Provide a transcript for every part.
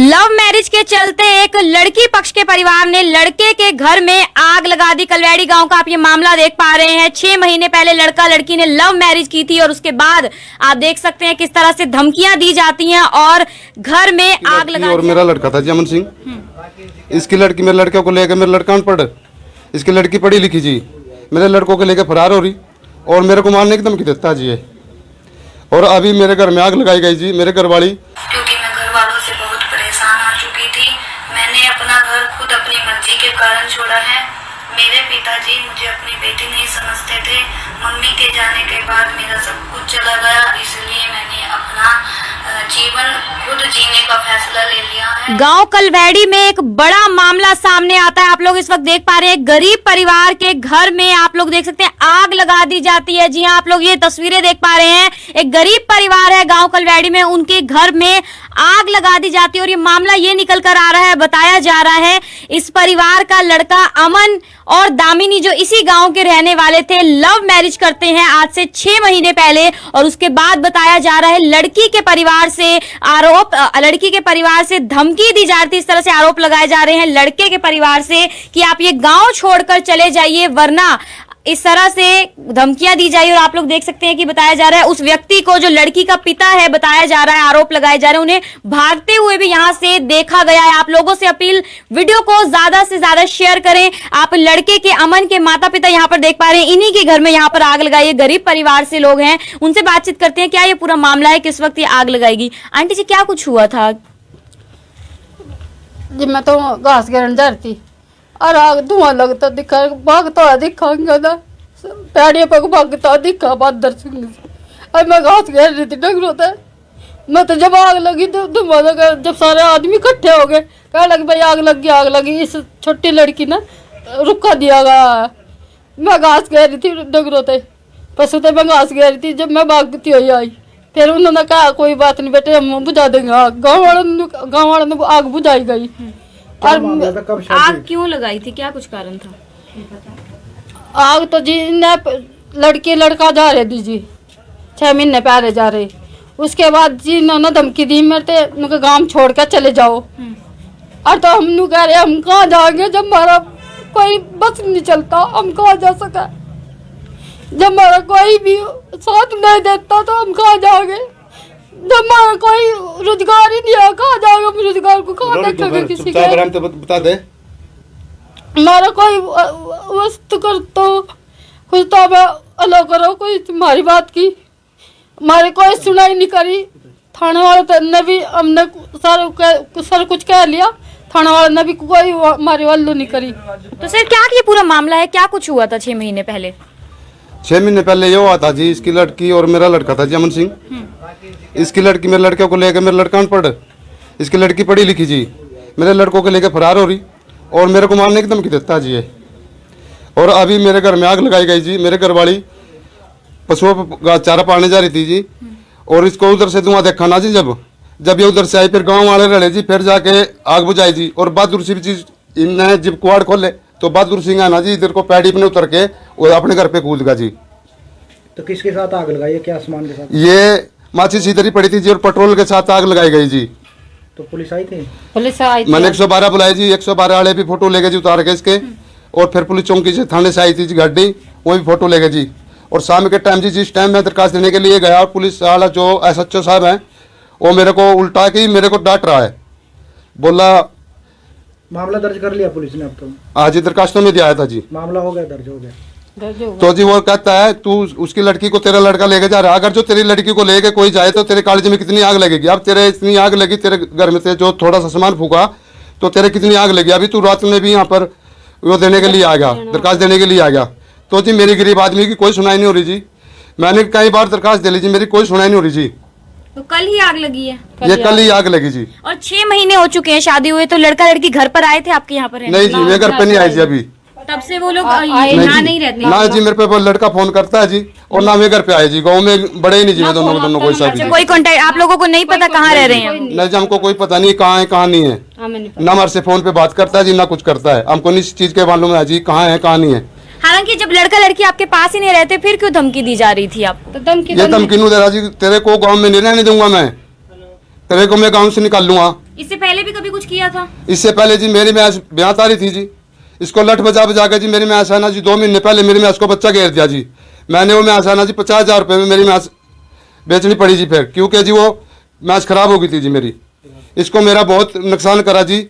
Love marriage के चलते एक लड़की पक्ष के परिवार ने लड़के के घर में आग लगा दी। कलवैड़ी गांव का आप ये मामला देख पा रहे हैं। 6 महीने पहले लड़का लड़की ने लव मैरिज की थी और उसके बाद आप देख सकते हैं किस तरह से धमकियां दी जाती हैं और घर में आग लगा। और मेरा लड़का था अमन सिंह, इसकी लड़की मेरे लड़के को लेकर, मेरा लड़का अनपढ़, इसकी लड़की पढ़ी लिखी जी, मेरे लड़कों को लेकर फरार हो रही और मेरे को मारने की धमकी देता जी है। और अभी मेरे घर में आग लगाई गई जी। मेरे घर वाली, क्योंकि मैं घर वालों से बहुत परेशान आ चुकी थी। मैंने अपना घर खुद अपनी मर्जी के कारण छोड़ा है। मेरे पिताजी मुझे अपनी बेटी नहीं समझते थे। मम्मी के जाने के बाद मेरा सब कुछ चला गया, इसलिए मैंने अपना जीवन खुद जीने का फैसला ले लिया है। गांव कलवैड़ी में एक बड़ा मामला सामने आता है। आप लोग इस वक्त देख पा रहे हैं गरीब परिवार के घर में आप लोग देख सकते हैं आग लगा दी जाती है। जी हां, आप लोग ये तस्वीरें देख पा रहे हैं। एक गरीब परिवार है गांव कलवैड़ी में, उनके घर में आग लगा दी जाती है और ये मामला ये निकल कर आ रहा है, बताया जा रहा है इस परिवार का लड़का अमन और दामिनी जो इसी गांव के रहने वाले थे, लव मैरिज करते हैं आज से 6 महीने पहले। और उसके बाद बताया जा रहा है लड़की के परिवार से लड़की के परिवार से धमकी दी जा रही थी। इस तरह से आरोप लगाए जा रहे हैं लड़के के परिवार से कि आप ये गांव छोड़कर चले जाइए, वरना इस तरह से धमकियां दी जाए। और आप लोग देख सकते हैं कि बताया जा रहा है उस व्यक्ति को जो लड़की का पिता है, बताया जा रहा है, आरोप लगाए जा रहे हैं, उन्हें भागते हुए भी यहां से देखा गया है। आप लोगों से अपील, वीडियो को ज्यादा से ज्यादा शेयर करें। आप लड़के के अमन के माता पिता यहां पर देख पा रहे हैं, इन्हीं के घर में यहां पर आग लगाई है। गरीब परिवार से लोग हैं, उनसे बातचीत करते हैं क्या ये पूरा मामला है, किस वक्त ये आग लगाएगी। आंटी जी, क्या कुछ हुआ था? जी मैं तो घास गिरन जा रही थी और आग धुआं लगता दिखा, भागता दिखाऊंगा ना, पैड़ियों पर भागता दिखा बहादुर सिंह से। और मैं घास गिर रही थी डंगरों से। मैं तो जब आग लगी तो धुआं लगा, जब सारे आदमी इकट्ठे हो गए, कह लगे भाई आग लगी। इस छोटी लड़की ने रुका दिया गया। मैं घास गिर रही थी डंगरों से, पशु से मैं घास गिर रही थी। जब मैं भागती हुई आई, फिर उन्होंने कहा कोई बात नहीं बेटे, हम बुझा देंगे आग। गाँव वालों ने आग बुझाई गई। और आग क्यों लगाई थी, क्या कुछ कारण था? आग तो जी ने लड़की लड़का जा रहे थी जी, 6 महीने पहले जा रहे। उसके बाद जी इन्होंने धमकी दी मेरे उनके गांव छोड़ कर चले जाओ। और तो हम कह रहे हम कहाँ जाएंगे जब हमारा कोई बस नहीं चलता, हम कहाँ जा सका। जब हमारा कोई भी साथ नहीं देता तो हम कहाँ जाओगे। जब हमारा कोई रोजगार ही नहीं है, कहाँ जाओगे हम, रोजगार को कहाँ देखेंगे किसी के। बता दे हमारा कोई वस्तु कर तो कुछ तो अलो करो, कोई तुम्हारी बात की हमारे कोई सुनाई नहीं करी। थाने वाले ने भी हमने सर कुछ कह लिया, थाने वाले ने भी कोई हमारी वालों नहीं करी। तो सर क्या ये पूरा मामला है, क्या कुछ हुआ था 6 महीने पहले? 6 महीने पहले ये हुआ था जी। इसकी लड़की और मेरा लड़का था जी अमन सिंह, इसकी लड़की मेरे लड़के को लेकर, मेरा लड़का अनपढ़, इसकी लड़की पढ़ी लिखी जी, मेरे लड़कों को लेकर फरार हो रही और मेरे को मारने की धमकी देता जी है। और अभी मेरे घर में आग लगाई गई जी। मेरे घर वाली पशुओं का चारा पालने जा रही थी जी, और इसको उधर से धुआं देखा ना जी। जब ये उधर से आई, फिर गांव वाले रहे जी, फिर जाके आग बुझाई जी। और बहादुर सिंह जी इनने जब कुआड़ खोले तो बहादुर सिंह आना जी इधर को पैड़ी में उतर के वो अपने घर पे कूद गया जी। तो किसके साथ आग लगाई है, क्या सामान के साथ? ये माचिस इधर ही पड़ी थी जी और पेट्रोल के साथ आग लगाई गई जी। तो पुलिस आई थी? पुलिस आई थी। मैंने 112 बुलाई जी, 112 वाले भी फोटो ले गए जी उतार के इसके। और फिर पुलिस चौकी से थाने से आई थी जी गाड़ी, वो भी फोटो ले गए जी। और शाम के टाइम जी, जिस टाइम मैं दरखास्त देने के लिए गया, और पुलिस वाला जो SHO साहब हैं वो मेरे को उल्टा के मेरे को डांट रहा है, बोला मामला दर्ज कर लिया पुलिस ने? अब तो आज ही दरखास्तों में दिया था जी, मामला हो गया, दर्ज हो गया। तो जी वो कहता है तू उसकी लड़की को तेरा लड़का लेके जा रहा है, अगर जो तेरी लड़की को लेके कोई जाए तो तेरे कॉलेज में कितनी आग लगेगी। अब तेरे इतनी आग लगी, तेरे घर में से जो थोड़ा सा सामान फूका तो तेरे कितनी आग लगी। अभी तू रात में भी यहाँ पर वो देने के लिए आ गया, दरखास्त देने के लिए आ गया। तो जी मेरी गरीब आदमी की कोई सुनाई नहीं हो रही जी। मैंने कई बार दरखास्त दे ली जी, मेरी कोई सुनाई नहीं हो रही जी। तो कल ही आग लगी है? ये कल ही आग लगी जी। और 6 महीने हो चुके हैं शादी हुए, तो लड़का लड़की घर पर आए थे आपके यहाँ पर? नहीं जी, मैं घर पे नहीं आई जी अभी। तब से वो लोग यहाँ नहीं रहते? ना जी, मेरे पे वो लड़का फोन करता है जी, और ना मैं घर पे आए जी। गाँव में बड़े ही नहीं जी, मैं दोनों कोई साथ। कोई कॉन्टेक्ट आप लोगों को नहीं पता कहाँ रह रहे हैं? नहीं जी, हमको कोई पता नहीं कहाँ है कहाँ नहीं है। ना हमारे से फोन पे बात करता है जी, ना कुछ करता है। हमको इस चीज के मालूम है जी कहाँ है कहाँ नहीं है। हालांकि जब लड़का लड़की आपके पास ही नहीं रहते, फिर क्यों धमकी दी जा रही थी आपको? ये धमकी नहीं दे रहा जी, तेरे को गाँव में नहीं रहने दूंगा मैं, तेरे को मैं गाँव से निकाल लूंगा। इससे पहले भी कभी कुछ किया था? इससे पहले जी मेरी मैच ब्याह तारी थी जी, इसको लठ बजा बजा के जी मेरी मैच है ना जी 2 महीने पहले मेरी मैच को बच्चा घेर दिया जी। मैंने वो मैच है ना जी 50,000 रुपये में मेरी मैच बेचनी पड़ी जी फिर, क्योंकि जी वो मैच खराब हो गई थी जी मेरी। इसको मेरा बहुत नुकसान करा जी,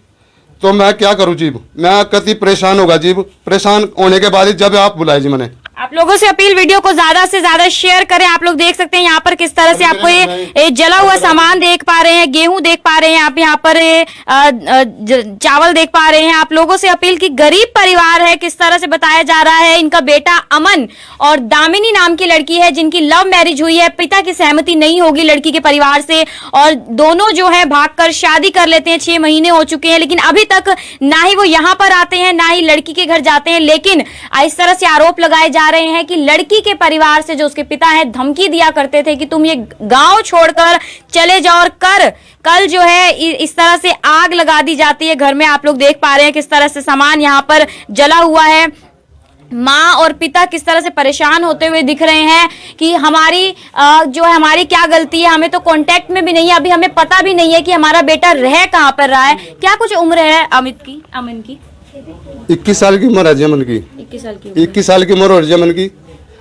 तो मैं क्या करूँ जी, मैं कति परेशान होगा जी। परेशान होने के बाद ही जब आप बुलाए जी मैंने। आप लोगों से अपील, वीडियो को ज्यादा से ज्यादा शेयर करें। आप लोग देख सकते हैं यहाँ पर किस तरह से आपको ये जला हुआ सामान देख पा रहे हैं, गेहूं देख पा रहे हैं, आप यहाँ पर चावल देख पा रहे हैं। आप लोगों से अपील की गरीब परिवार है, किस तरह से बताया जा रहा है। इनका बेटा अमन और दामिनी नाम की लड़की है जिनकी लव मैरिज हुई है, पिता की सहमति नहीं होगी लड़की के परिवार से और दोनों जो है भागकर शादी कर लेते हैं। 6 महीने हो चुके हैं, लेकिन अभी तक ना ही वो यहाँ पर आते हैं ना ही लड़की के घर जाते हैं। लेकिन इस तरह से आरोप लगाए जा रहे हैं कि लड़की के परिवार से जो उसके पिता हैं धमकी दिया करते थे कि तुम ये गांव छोड़कर चले जाओ और कल जो है इस तरह से आग लगा दी जाती है घर में। आप लोग देख पा रहे हैं किस तरह से सामान यहाँ पर जला हुआ है। माँ और पिता किस तरह से परेशान होते हुए दिख रहे हैं कि हमारी जो है हमारी क्या गलती है, हमें तो कांटेक्ट में भी नहीं है, अभी हमें पता भी नहीं है कि हमारा बेटा रह कहाँ पर रहा है। क्या कुछ उम्र है अमन की? 21 साल की उम्र है जी अमन की। 21 साल की उम्र हो रही है अमन की,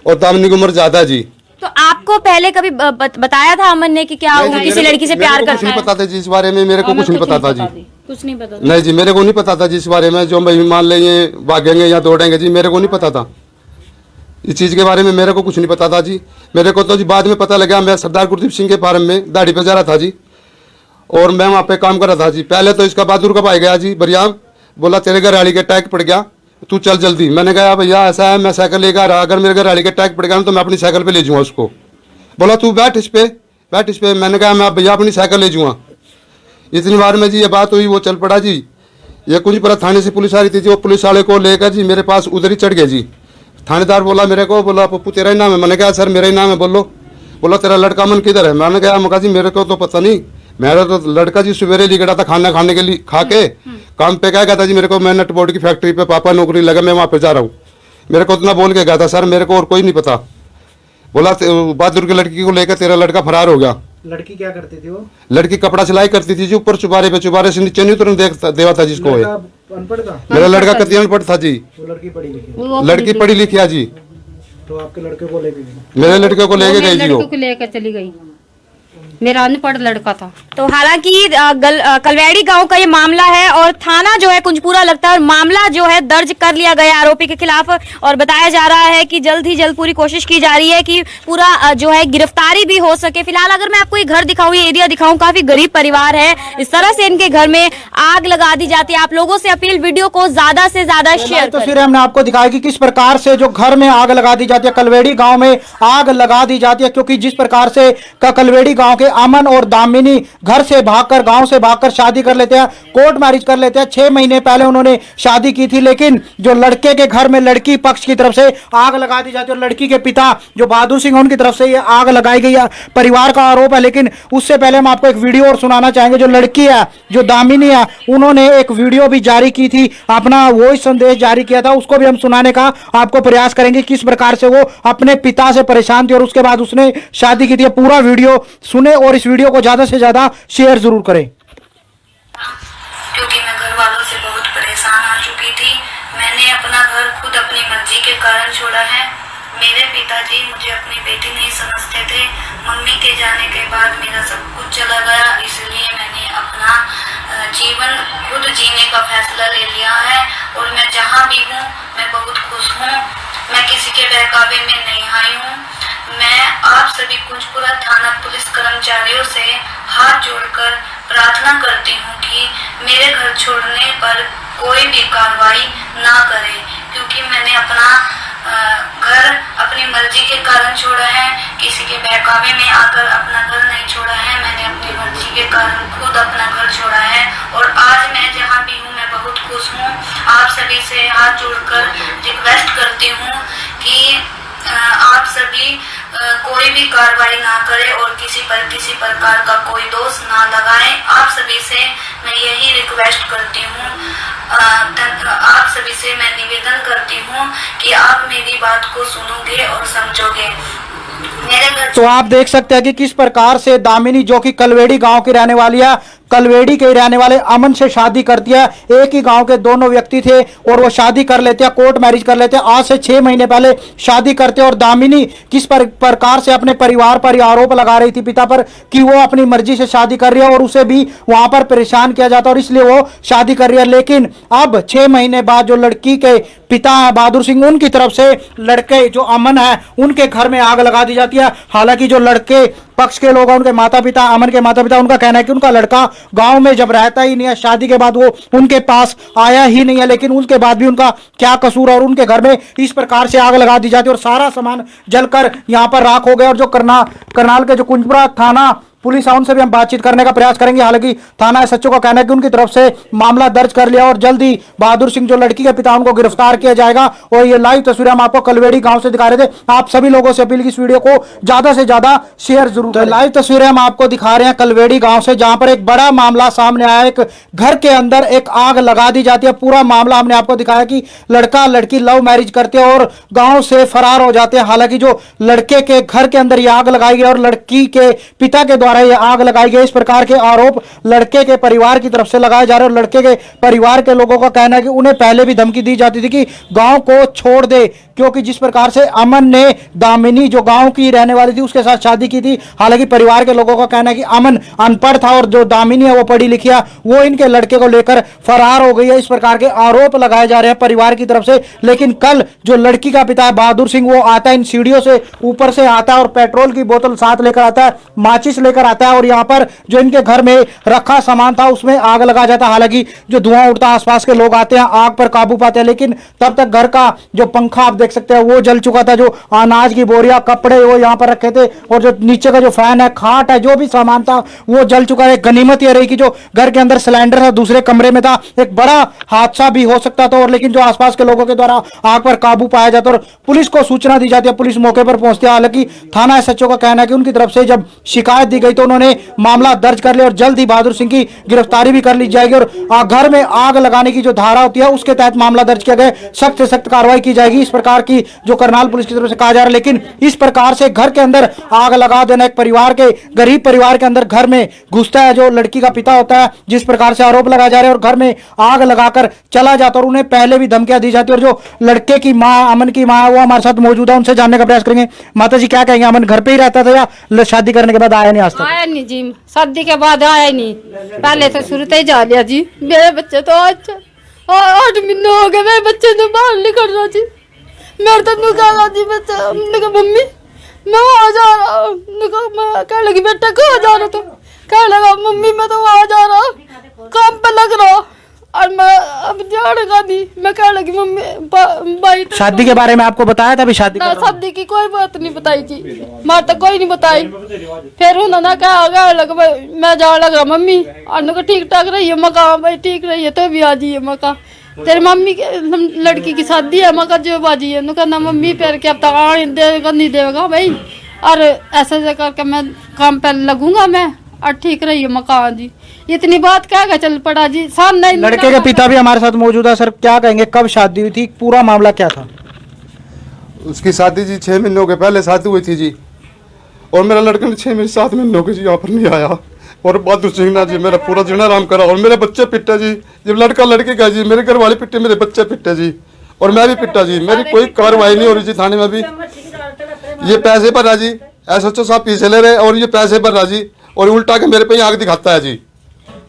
और दामिनी की उम्र ज्यादा जी। तो आपको पहले कभी बताया था अमन ने कि क्या वो किसी लड़की से प्यार करता है? कुछ नहीं पता था जी इस बारे में, मेरे को कुछ नहीं पता था जी। कुछ नहीं पता? नहीं जी, मेरे को नहीं पता था जी इस बारे में। जो भाई मान लेंगे भागेंगे या दौड़ेंगे जी, मेरे को नहीं पता था इस चीज के बारे में, मेरे को कुछ नहीं पता था जी। मेरे को तो जी बाद में पता लगा, मैं सरदार गुरदीप सिंह के फार्म में दाढ़ी पे जा रहा था जी, और मैं वहाँ पे काम कर रहा था जी। पहले तो इसका बहादुर का भाई गया जी बरियाम, बोला तेरे घर गाड़ी के टैग पड़ गया, तू चल जल्दी। मैंने कहा भैया ऐसा है, मैं साइकिल लेकर आ रहा, अगर मेरे घर गाड़ी के टैग पड़ गया तो मैं अपनी साइकिल पे ले जाऊँगा उसको। बोला तू बैठ इस पे। मैंने कहा मैं भैया अपनी साइकिल ले जाऊँगा। इतनी बार में जी ये बात हुई, वो चल पड़ा जी। ये कुछ पर थाने से पुलिस आ रही थी जी, वो पुलिस वाले को लेकर जी मेरे पास उधर ही चढ़ गए जी। थानेदार बोला मेरे को, बोला पप्पू तेरा ही नाम है? मैंने कहा सर मेरा ही नाम है। बोला तेरा लड़का अमन किधर है? मैंने कहा जी मेरे को तो पता नहीं, मेरा तो लड़का जी सवेरे लिखा था खाना खाने के लिए, खा के काम पे क्या था जी मेरे को, मैं नट बोर्ड की फैक्ट्री पे पापा नौकरी लगा, मैं वहाँ पे जा रहा हूँ। मेरे को इतना बोल के गया था सर, मेरे को और कोई नहीं पता। बोला बहादुर की लड़की को लेकर तेरा लड़का फरार हो गया। लड़की क्या करती थी वो? लड़की कपड़ा सिलाई करती थी जी, ऊपर चुबारे पे, चुबारे से नीचे नहीं उतरने देवा था जिसको। अनपढ़ था मेरा लड़का कति अनपढ़ था जी। वो लड़की पढ़ी लिखी? लड़की पढ़ी लिखी है जी। तो आपके लड़के को लेके गई? मेरे लड़के को लेके गई जी, वो लेकर चली गई। मेरा अनपढ़ लड़का था। तो हालांकि कलवेड़ी गांव का ये मामला है और थाना जो है कुंजपुरा लगता है और मामला जो है दर्ज कर लिया गया आरोपी के खिलाफ, और बताया जा रहा है कि जल्द ही जल्द पूरी कोशिश की जा रही है कि पूरा जो है गिरफ्तारी भी हो सके। फिलहाल अगर मैं आपको ये घर दिखाऊं, ये एरिया दिखाऊं, काफी गरीब परिवार है, इस तरह से इनके घर में आग लगा दी जाती है। आप लोगों से अपील, वीडियो को ज्यादा से ज्यादा शेयर तो फिर हमने आपको दिखाया कि किस प्रकार से जो घर में आग लगा दी जाती है, कलवेड़ी गांव में आग लगा दी जाती है, क्योंकि जिस प्रकार से कलवेड़ी गांव के अमन और दामिनी घर से भागकर, गांव से भागकर शादी कर लेते हैं, कोर्ट मैरिज कर लेते हैं। 6 महीने पहले उन्होंने शादी की थी, लेकिन जो लड़के के घर में लड़की पक्ष की तरफ से आग लगा दी जाती है और लड़की के पिता जो बहादुर सिंह उनकी तरफ से ये आग लगाई गई है, परिवार का आरोप है। लेकिन उससे पहले हम आपको एक वीडियो और सुनाना चाहेंगे। जो लड़की है, जो दामिनी है, उन्होंने एक वीडियो भी जारी की थी, अपना वॉइस संदेश जारी किया था, उसको भी हम सुनाने का आपको प्रयास करेंगे किस प्रकार से वो अपने पिता से परेशान थी और उसके बाद उसने शादी की थी। पूरा वीडियो सुने और इस वीडियो को ज्यादा से ज्यादा शेयर जरूर करें। क्योंकि मैं घर वालों से बहुत परेशान आ चुकी थी। मैंने अपना घर खुद अपनी मर्जी के कारण छोड़ा है। मेरे पिताजी मुझे अपनी बेटी नहीं समझते थे। मम्मी के जाने के बाद मेरा सब कुछ चला गया, इसलिए मैंने अपना जीवन खुद जीने का फैसला ले लिया है और मैं जहाँ भी हूँ मैं बहुत खुश हूँ। मैं किसी के बहकावे में नहीं आई हूँ। मैं आप सभी कुंजपुरा थाना पुलिस कर्मचारियों से हाथ जोड़कर प्रार्थना करती हूँ कि मेरे घर छोड़ने पर कोई भी कार्रवाई ना करे, क्योंकि मैंने अपना घर अपनी मर्जी के कारण छोड़ा है, किसी के बहकावे में आकर अपना घर नहीं छोड़ा है। मैंने अपनी मर्जी के कारण खुद अपना घर छोड़ा है और आज मैं जहाँ भी हूँ मैं बहुत खुश हूँ। आप सभी से हाथ जोड़कर रिक्वेस्ट करती हूँ कि आप सभी कोई भी कार्रवाई ना करें और किसी प्रकार का कोई दोष ना लगाएं। आप सभी से मैं यही रिक्वेस्ट करती हूँ, आप सभी से मैं निवेदन करती हूँ कि आप मेरी बात को सुनोगे और समझोगे। मेरे घर तो आप देख सकते हैं कि किस प्रकार से दामिनी, जो कि कलवेड़ी गांव की रहने वाली है, कलवेड़ी के रहने वाले अमन से शादी करती है। एक ही गांव के दोनों व्यक्ति थे और वो शादी कर लेते हैं, कोर्ट मैरिज कर लेते हैं। आज से 6 महीने पहले शादी करते हैं और दामिनी किस प्रकार से अपने परिवार पर आरोप लगा रही थी पिता पर कि वो अपनी मर्जी से शादी कर रही है और उसे भी वहां पर परेशान किया जाता है और इसलिए वो शादी कर रही है। लेकिन अब 6 महीने बाद जो लड़की के पिता है बहादुर सिंह, उनकी तरफ से लड़के जो अमन है उनके घर में आग लगा दी जाती है। हालांकि जो लड़के पक्ष के लोग हैं, उनके माता पिता, अमन के माता पिता, उनका कहना है कि उनका लड़का गांव में जब रहता ही नहीं है, शादी के बाद वो उनके पास आया ही नहीं है, लेकिन उसके बाद भी उनका क्या कसूर है और उनके घर में इस प्रकार से आग लगा दी जाती है और सारा सामान जलकर यहां पर राख हो गया। और जो करनाल के जो कुंजपुरा थाना पुलिस है, उनसे भी हम बातचीत करने का प्रयास करेंगे। हालांकि थाना एसएचओ का कहना है कि उनकी तरफ से मामला दर्ज कर लिया और जल्द ही बहादुर सिंह जो लड़की के पिता, उनको गिरफ्तार किया जाएगा। और ये लाइव तस्वीरें हम आपको कलवेड़ी गांव से दिखा रहे थे। आप सभी लोगों से अपील की इस वीडियो को ज्यादा से ज्यादा शेयर जरूर करें। लाइव तस्वीरें हम आपको दिखा रहे हैं कलवेड़ी गांव से, जहां पर एक बड़ा मामला सामने आया। एक घर के अंदर एक आग लगा दी जाती है। पूरा मामला हमने आपको दिखाया कि लड़का लड़की लव मैरिज करते हैं और गांव से फरार हो जाते हैं। हालांकि जो लड़के के घर के अंदर यह आग लगाई गई और लड़की के पिता के द्वारा यह आग लगाई गई, इस प्रकार के आरोप लड़के के परिवार की तरफ से लगाए जा रहे हैं। और लड़के के परिवार के लोगों का कहना है कि उन्हें पहले भी धमकी दी जाती थी कि गांव को छोड़ दे, क्योंकि जिस प्रकार से अमन ने दामिनी जो गांव की रहने वाली थी उसके साथ शादी की थी। हालांकि परिवार के लोगों का कहना है कि अमन अनपढ़ था और जो दामिनी है वो पढ़ी लिखी है, वो इनके लड़के को लेकर फरार हो गई है। इस प्रकार के आरोप लगाए जा रहे हैं परिवार की तरफ से। लेकिन कल जो लड़की का पिता है बहादुर सिंह, वो आता है इन सीढ़ियों से ऊपर से आता है और पेट्रोल की बोतल साथ लेकर आता है, माचिस लेकर आता है और यहाँ पर जो इनके घर में रखा सामान था उसमें आग लगा जाता है। हालांकि जो धुआं उठता है, आसपास के लोग आते हैं, आग पर काबू पाते हैं, लेकिन तब तक घर का जो पंखा आप देख सकते हैं वो जल चुका था। जो अनाज की बोरियां, कपड़े वो यहाँ पर रखे थे और जो नीचे का जो फैन है, खाट है, जो भी सामान था वो जल चुका है। गनीमत यह रही कि जो घर के अंदर सिलेंडर था दूसरे कमरे में था। एक बड़ा हादसा भी हो सकता था और लेकिन जो आसपास के लोगों के द्वारा आग पर काबू पाया जाता और पुलिस को सूचना दी जाती है, पुलिस मौके पर पहुंचती है। हालांकि थाना एसएचओ का कहना है कि उनकी तरफ से जब शिकायत दी गई तो उन्होंने मामला दर्ज कर लिया और जल्द ही बहादुर सिंह की गिरफ्तारी भी कर ली जाएगी और घर में आग लगाने की जो धारा होती है उसके तहत मामला दर्ज किया गया, सख्त से सख्त कार्रवाई की जाएगी। इस प्रकार की जो करनाल पुलिस की तरफ से कहा जा रहा है। लेकिन इस प्रकार से घर के अंदर आग लगा देना, एक परिवार के गरीब परिवार के अंदर घर में घुसता है जो लड़की का पिता होता है, जिस प्रकार से आरोप लगाए जा रहे हैं और घर में आग लगाकर चला जाता और उन्हें पहले भी धमकियां दी जाती है। और जो लड़के की माँ, अमन की माँ, वो हमारे साथ मौजूद है, उनसे जानने का प्रयास करेंगे। माता जी क्या कहेंगे, अमन घर पे ही रहता था या शादी करने के बाद आया नहीं आज तक? आया नहीं जी, शादी के बाद आया ही नहीं, पहले तो शुरू से ही जा लिया जी। मेरे बच्चे तो आज 8 महीने हो गए, मेरे बच्चे तो बाहर निकल रहा जी। मेरे तो निकाला जी बच्चा, हमने कहा मम्मी मैं वहाँ जा रहा हूँ, मैं कह लगी बेटा कहाँ जा रहा, तो कह लगा मम्मी मैं तो वहाँ जा रहा, काम पे लग रहा और मैं अब जाऊंगा नहीं। मैं कह लगी मम्मी भाई शादी के बारे में आपको बताया था? अभी शादी ना, शादी की कोई बात नहीं बताई जी, मार तो कोई नहीं बताई। फिर उन्होंने कहा लगा मैं जाने लगा मम्मी, और ठीक ठाक रही है मकान, भाई ठीक रही है तो भी आ जाइए मकान, तेरी मम्मी लड़की की शादी है मका जो बाजी है। कहना मम्मी फिर क्या तक देगा नहीं देगा भाई, और ऐसे करके मैं काम पे लगूंगा मैं, और ठीक रही है मकान जी। इतनी बात क्या चल पड़ा जी सामने। लड़के के पिता भी हमारे साथ मौजूद है। सर क्या कहेंगे, कब शादी हुई थी, पूरा मामला क्या था? उसकी शादी जी 6 महीनों के पहले शादी हुई थी जी, और मेरा लड़का 6 महीने 7 महीनों के जी यहाँ पर नहीं आया और बहादुर सिंह ने जी मेरा पूरा जीना आराम करा और मेरे बच्चे पिटे जी। जब लड़का लड़के का जी, मेरे घर वाले पिटे, मेरे बच्चे पिटे जी और मैं भी पिटा जी। मेरी कोई कार्रवाई नहीं हो रही जी थाने में भी। ये पैसे पर राजी, एसएचओ साहब पीछे ले रहे और ये पैसे पर राजी और उल्टा के मेरे पे ही आग दिखाता है जी।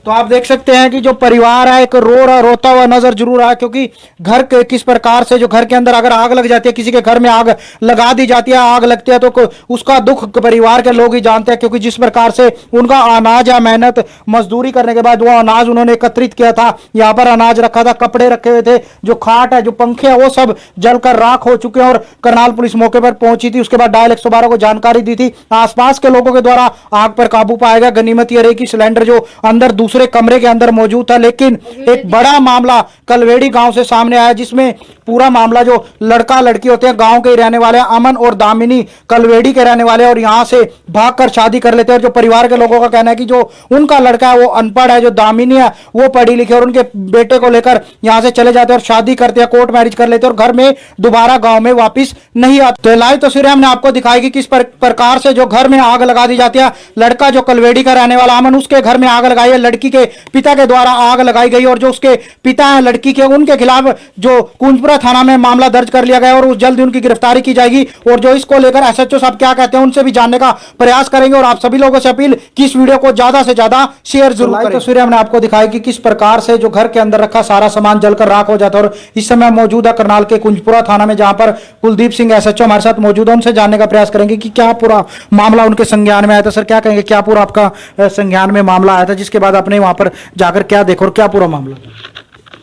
तो आप देख सकते हैं कि जो परिवार है एक रोता हुआ नजर जरूर आया, क्योंकि घर के किस प्रकार से जो घर के अंदर अगर आग लग जाती है, किसी के घर में आग लगा दी जाती है, आग लगती है तो उसका दुख परिवार के लोग ही जानते हैं। क्योंकि जिस प्रकार से उनका अनाज या मेहनत मजदूरी करने के बाद वो अनाज उन्होंने एकत्रित किया था, यहाँ पर अनाज रखा था, कपड़े रखे हुए थे, जो खाट है, जो पंखे है, वो सब जलकर राख हो चुके हैं। और करनाल पुलिस मौके पर पहुंची थी, उसके बाद डायल 112 को जानकारी दी थी। आसपास के लोगों के द्वारा आग पर काबू पाया गया। गनीमत यह रही कि सिलेंडर जो अंदर दूसरे दूसरे कमरे के अंदर मौजूद था। लेकिन एक बड़ा मामला कलवेड़ी गांव से सामने आया, जिसमें पूरा मामला जो लड़का लड़की होते हैं गांव के ही रहने वाले हैं, अमन और दामिनी कलवेड़ी के रहने वाले हैं और यहां से भागकर शादी कर लेते हैं। और जो परिवार के लोगों का कहना है कि जो उनका लड़का है वो अनपढ़ है, जो दामिनी है वो पढ़ी लिखी, और उनके बेटे को लेकर यहां से चले जाते हैं और शादी करते हैं, कोर्ट मैरिज कर लेते हैं और घर में दोबारा गांव में वापस नहीं आते। तो लाइव तस्वीरें हमने आपको दिखाई कि किस प्रकार से जो घर में आग लगा दी जाती है। लड़का जो कलवेड़ी का रहने वाला अमन, उसके घर में आग लगाई है, लड़की के पिता के द्वारा आग लगाई गई और जो उसके पिता है लड़की के, उनके खिलाफ जो कुंजपुरा थाना में मामला दर्ज कर लिया गया और जल्द उनकी गिरफ्तारी की जाएगी। और जो इसको लेकर एसएचओ साहब क्या कहते हैं उनसे भी जानने का प्रयास करेंगे। और आप सभी लोगों से अपील कि इस वीडियो को ज्यादा से ज्यादा शेयर जरूर करें। तस्वीरें हमने आपको दिखाई कि किस प्रकार से जो घर के अंदर रखा सारा सामान जलकर राख हो जाता है। और इस समय मौजूद है करनाल के कुंजपुरा थाना में, जहां पर कुलदीप सिंह एसएचओ हमारे साथ मौजूद है। उनसे जानने का प्रयास करेंगे कि क्या पूरा मामला उनके संज्ञान में आया था। सर क्या कहेंगे, क्या पूरा आपका संज्ञान में मामला आया था, जिसके बाद आपने वहां पर जाकर क्या देखा और क्या पूरा मामला?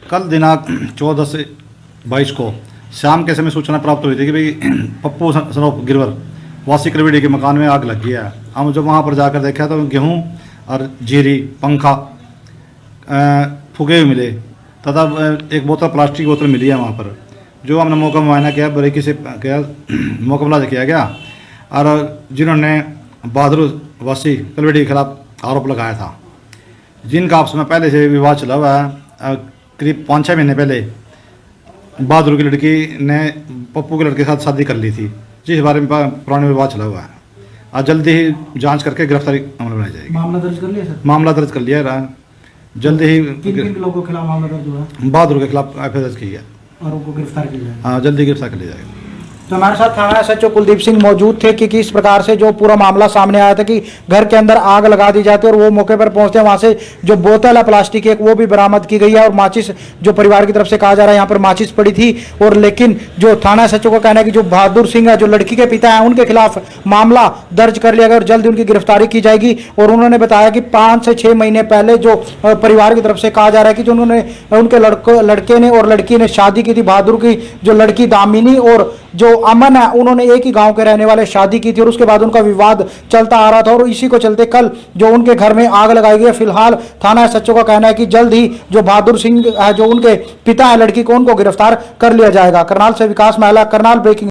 कल दिनांक 14 से 22 को शाम के समय सूचना प्राप्त हुई थी कि भाई पप्पू सनोप गिरवर वासी कलवेड़ी के मकान में आग लग गई है। हम जब वहाँ पर जाकर देखा तो गेहूँ और जीरी पंखा फूके हुए मिले तथा एक बोतल प्लास्टिक की बोतल मिली है वहाँ पर। जो हमने मौका मुआयना किया, बारीकी से किया, मौका मुलाजा किया गया और जिन्होंने बहादुर वासी कलवेड़ी के खिलाफ आरोप लगाया था, जिनका आपस में पहले से विवाद चला हुआ है। करीब 5-6 महीने पहले बहादुर की लड़की ने पप्पू के लड़के के साथ शादी कर ली थी, जिस बारे में पुराना विवाद चला हुआ है। और जल्दी ही जांच करके गिरफ्तारी अमल बनाई जाएगी। मामला दर्ज कर लिया सर? मामला दर्ज कर लिया है, जल्दी ही किन लोगों के खिलाफ मामला दर्ज हुआ है? बहादुर के खिलाफ एफआईआर दर्ज की है और उनको गिरफ्तार किया जाएगा। हाँ, जल्दी गिरफ्तार कर लिया जाएगा। तो हमारे साथ थाना एसएचओ कुलदीप सिंह मौजूद थे कि किस प्रकार से जो पूरा मामला सामने आया था कि घर के अंदर आग लगा दी जाती है और वो मौके पर पहुंचते हैं। वहां से जो बोतल है प्लास्टिक की, एक वो भी बरामद की गई है और माचिस जो परिवार की तरफ से कहा जा रहा है यहाँ पर माचिस पड़ी थी। और लेकिन जो थाना एसएचओ का कहना है कि जो बहादुर सिंह है, जो लड़की के पिता है, उनके खिलाफ मामला दर्ज कर लिया गया और जल्द उनकी गिरफ्तारी की जाएगी। और उन्होंने बताया कि 5 से 6 महीने पहले जो परिवार की तरफ से कहा जा रहा है कि जो उनके लड़के ने और लड़की ने शादी की थी, बहादुर की जो लड़की दामिनी और जो अमन है, उन्होंने एक ही गांव के रहने वाले शादी की थी और उसके बाद उनका विवाद चलता आ रहा था और इसी को चलते कल जो उनके घर में आग लगाई गई। फिलहाल थाना एसएचओ का कहना है कि जल्द ही जो बहादुर सिंह है, जो उनके पिता है लड़की को, उनको गिरफ्तार कर लिया जाएगा। करनाल से विकास महला, करनाल ब्रेकिंग।